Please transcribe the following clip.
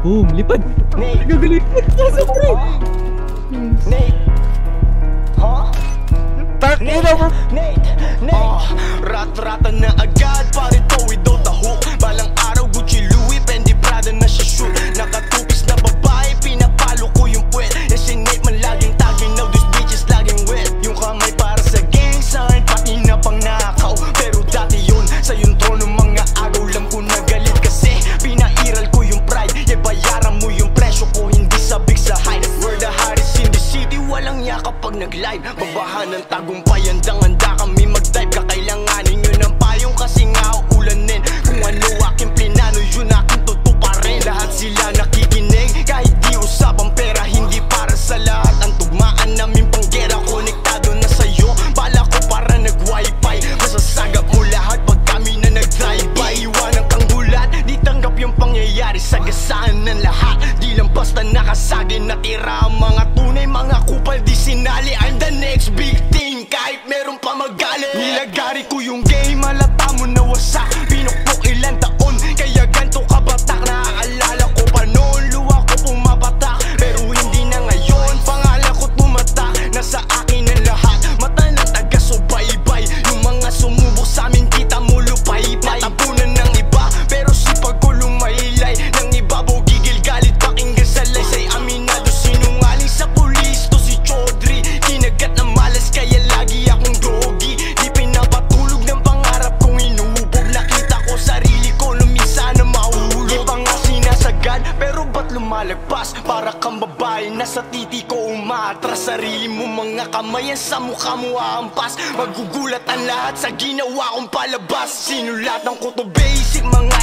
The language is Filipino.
Boom, lipad. Nate. Gagaling. Pasok, pre. Nate. Huh? Tangina mo. Nate. Rat-rata na agad. Parito without the hook. Balang araw Gucci Louis, Fendi Prada na siya shoot. Nakatupis na babae, pinapalo ko yung puwet. Yes, si Nate man laging tagging. Now this bitch is laging wet. Yung kamay para sa gang sign, pati na pang nakaw. Pero dati yun, sa yung trono mga agaw. Lam ko na galit kasi pinairal ko yung pride. Yeah, bayaran mo yung presyo ko, hindi sabik sa height. We're the hottest in the city, walang yakap pag nag-live. Babahan ng tagumpay, handang-handa kami mag-dive. Kakailanganin nyo ng payong kasi nga uulanin. Kung ano aking plinano, yun aking tutuparin. Lahat sila nakikinig, kahit di usapang pera. Hindi para sa lahat, ang tugmaan namin panggera. Konektado na sa'yo, bala ko para nag-wifi. Masasagap mo lahat pag kami na nag-drive-by. Iwanan kang gulat, di tanggap yung pangyayari. Sagasaan ng lahat, di lang basta nakasagin. Natira ang mga tunay, mga kupal di sinali. I'm the next big thing, kahit meron pa magalit. Nilagari ko yung game, halata mo na wasak. Pinukpok ilang taon, kaya ganto kabatak. Naaalala ko pa noon, luwa ko pumapatak. Pero hindi na ngayon, pangalan ko tumatak. Nasa akin ang lahat, mata ng taga-subaybay. Yung mga sumubok sa amin, kita mo lupay-pay. Natapunan ng iba, pero sipag ko lumaylay. Ng ibabaw gigil, galit, pakinggan sa laysay. Aminado, sinungaling sa pulis, to si Chaudhry. Kinagat ng malas, kaya lagi akong drogi. Di pinapatulog ng pangarap kong inuubog. Nakita ko sarili ko, lumisa na mahulog. Di pa nga sinasagad, pero ba't lumalagpas? Para kang babae, nasa titi ko umaatras. Sarili mo mga kamay, sa mukha mo aampas. Magugulat ang lahat sa ginawa kong palabas. Sinulatan ko to basic mga